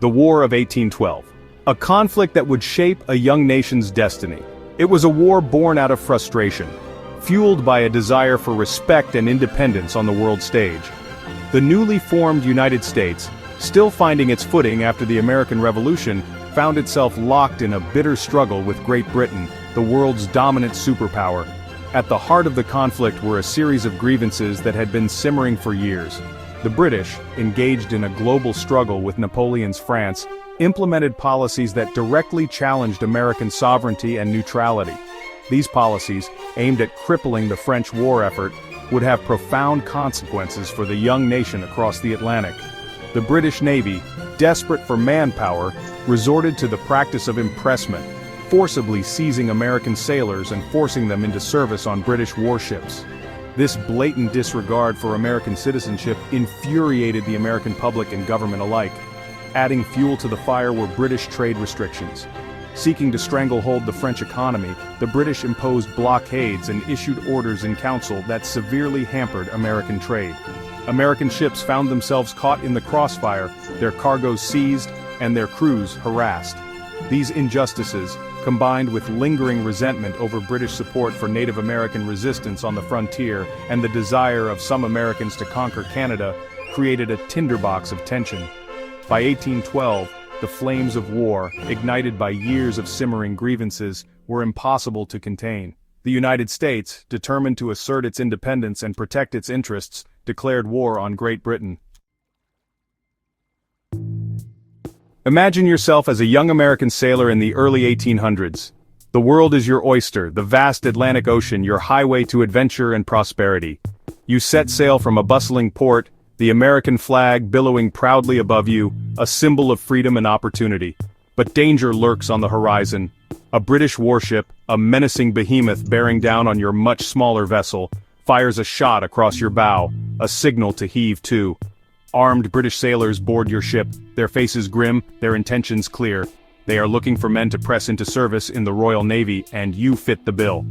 The War of 1812. A conflict that would shape a young nation's destiny. It was a war born out of frustration, fueled by a desire for respect and independence on the world stage. The newly formed United States, still finding its footing after the American Revolution, found itself locked in a bitter struggle with Great Britain, the world's dominant superpower. At the heart of the conflict were a series of grievances that had been simmering for years. The British, engaged in a global struggle with Napoleon's France, implemented policies that directly challenged American sovereignty and neutrality. These policies, aimed at crippling the French war effort, would have profound consequences for the young nation across the Atlantic. The British Navy, desperate for manpower, resorted to the practice of impressment, forcibly seizing American sailors and forcing them into service on British warships. This blatant disregard for American citizenship infuriated the American public and government alike. Adding fuel to the fire were British trade restrictions. Seeking to stranglehold the French economy, the British imposed blockades and issued orders in council that severely hampered American trade. American ships found themselves caught in the crossfire, their cargoes seized, and their crews harassed. These injustices, combined with lingering resentment over British support for Native American resistance on the frontier and the desire of some Americans to conquer Canada, created a tinderbox of tension. By 1812, the flames of war, ignited by years of simmering grievances, were impossible to contain. The United States, determined to assert its independence and protect its interests, declared war on Great Britain. Imagine yourself as a young American sailor in the early 1800s. The world is your oyster, the vast Atlantic Ocean your highway to adventure and prosperity. You set sail from a bustling port, the American flag billowing proudly above you, a symbol of freedom and opportunity. But danger lurks on the horizon. A British warship, a menacing behemoth bearing down on your much smaller vessel, fires a shot across your bow, a signal to heave to. Armed British sailors board your ship, their faces grim, their intentions clear. They are looking for men to press into service in the Royal Navy, and you fit the bill.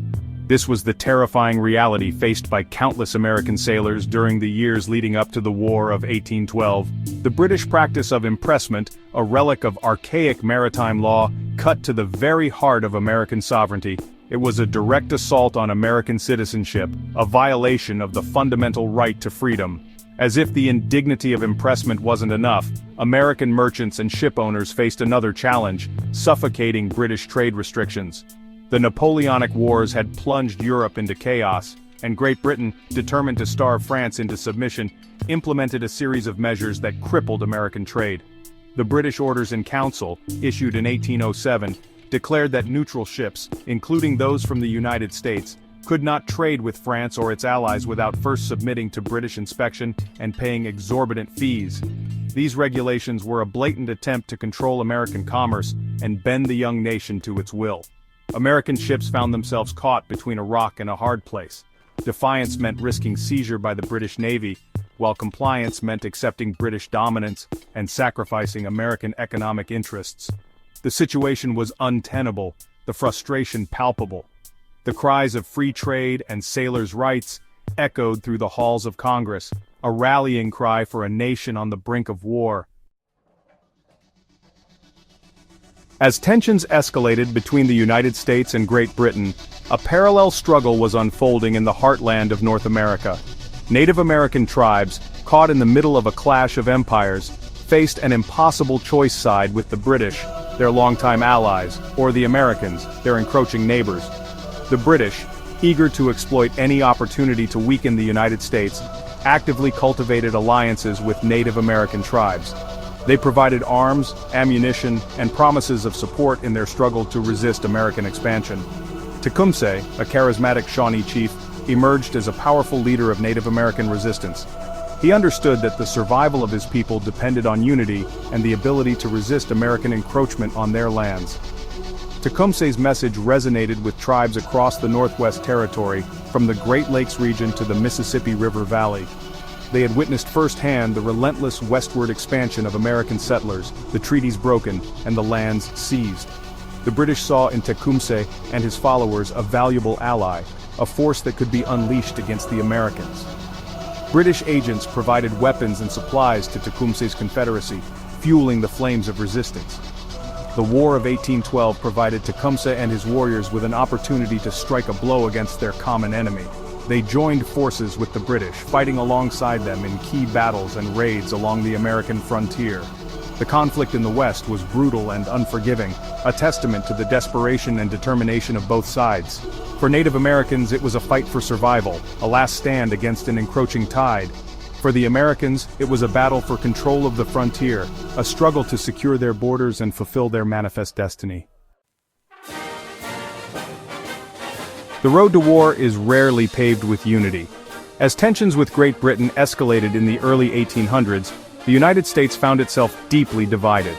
This was the terrifying reality faced by countless American sailors during the years leading up to the War of 1812. The British practice of impressment, a relic of archaic maritime law, cut to the very heart of American sovereignty. It was a direct assault on American citizenship, a violation of the fundamental right to freedom. As if the indignity of impressment wasn't enough, American merchants and ship owners faced another challenge, suffocating British trade restrictions. The Napoleonic Wars had plunged Europe into chaos, and Great Britain, determined to starve France into submission, implemented a series of measures that crippled American trade. The British Orders in Council, issued in 1807, declared that neutral ships, including those from the United States, could not trade with France or its allies without first submitting to British inspection and paying exorbitant fees. These regulations were a blatant attempt to control American commerce and bend the young nation to its will. American ships found themselves caught between a rock and a hard place. Defiance meant risking seizure by the British Navy, while compliance meant accepting British dominance and sacrificing American economic interests. The situation was untenable, the frustration palpable. The cries of free trade and sailors' rights echoed through the halls of Congress, a rallying cry for a nation on the brink of war. As tensions escalated between the United States and Great Britain, a parallel struggle was unfolding in the heartland of North America. Native American tribes, caught in the middle of a clash of empires, faced an impossible choice: side with the British, their longtime allies, or the Americans, their encroaching neighbors. The British, eager to exploit any opportunity to weaken the United States, actively cultivated alliances with Native American tribes. They provided arms, ammunition, and promises of support in their struggle to resist American expansion. Tecumseh, a charismatic Shawnee chief, emerged as a powerful leader of Native American resistance. He understood that the survival of his people depended on unity and the ability to resist American encroachment on their lands. Tecumseh's message resonated with tribes across the Northwest Territory, from the Great Lakes region to the Mississippi River Valley. They had witnessed firsthand the relentless westward expansion of American settlers, the treaties broken, and the lands seized. The British saw in Tecumseh and his followers a valuable ally, a force that could be unleashed against the Americans. British agents provided weapons and supplies to Tecumseh's Confederacy, fueling the flames of resistance. The War of 1812 provided Tecumseh and his warriors with an opportunity to strike a blow against their common enemy. They joined forces with the British, fighting alongside them in key battles and raids along the American frontier. The conflict in the West was brutal and unforgiving, a testament to the desperation and determination of both sides. For Native Americans, it was a fight for survival, a last stand against an encroaching tide. For the Americans, it was a battle for control of the frontier, a struggle to secure their borders and fulfill their manifest destiny. The road to war is rarely paved with unity. As tensions with Great Britain escalated in the early 1800s, the United States found itself deeply divided.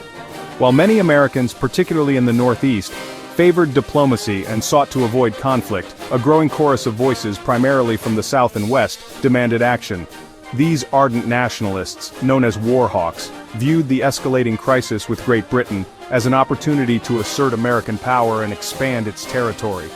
While many Americans, particularly in the Northeast, favored diplomacy and sought to avoid conflict, a growing chorus of voices, primarily from the South and West, demanded action. These ardent nationalists, known as war hawks, viewed the escalating crisis with Great Britain as an opportunity to assert American power and expand its territory.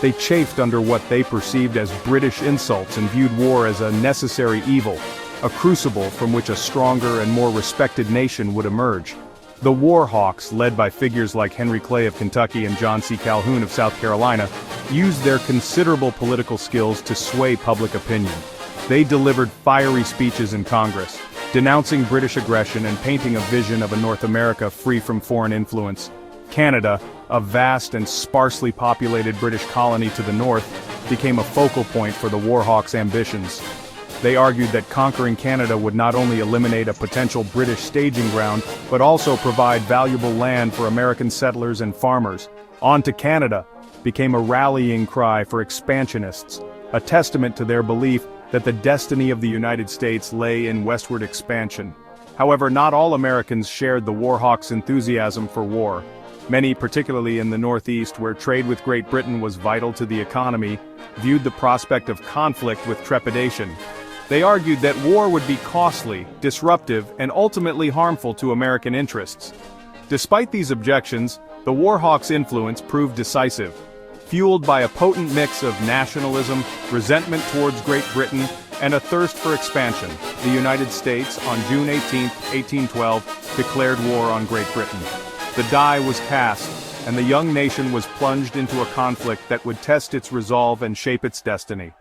They chafed under what they perceived as British insults and viewed war as a necessary evil, a crucible from which a stronger and more respected nation would emerge. The war hawks, led by figures like Henry Clay of Kentucky and John C. Calhoun of South Carolina, used their considerable political skills to sway public opinion. They delivered fiery speeches in Congress, denouncing British aggression and painting a vision of a North America free from foreign influence. Canada, a vast and sparsely populated British colony to the north, became a focal point for the war hawks' ambitions. They argued that conquering Canada would not only eliminate a potential British staging ground, but also provide valuable land for American settlers and farmers. "On to Canada" became a rallying cry for expansionists, a testament to their belief that the destiny of the United States lay in westward expansion. However, not all Americans shared the war hawks' enthusiasm for war. Many, particularly in the Northeast, where trade with Great Britain was vital to the economy, viewed the prospect of conflict with trepidation. They argued that war would be costly, disruptive, and ultimately harmful to American interests. Despite these objections, the war hawks' influence proved decisive. Fueled by a potent mix of nationalism, resentment towards Great Britain, and a thirst for expansion, the United States, on June 18, 1812, declared war on Great Britain. The die was cast, and the young nation was plunged into a conflict that would test its resolve and shape its destiny.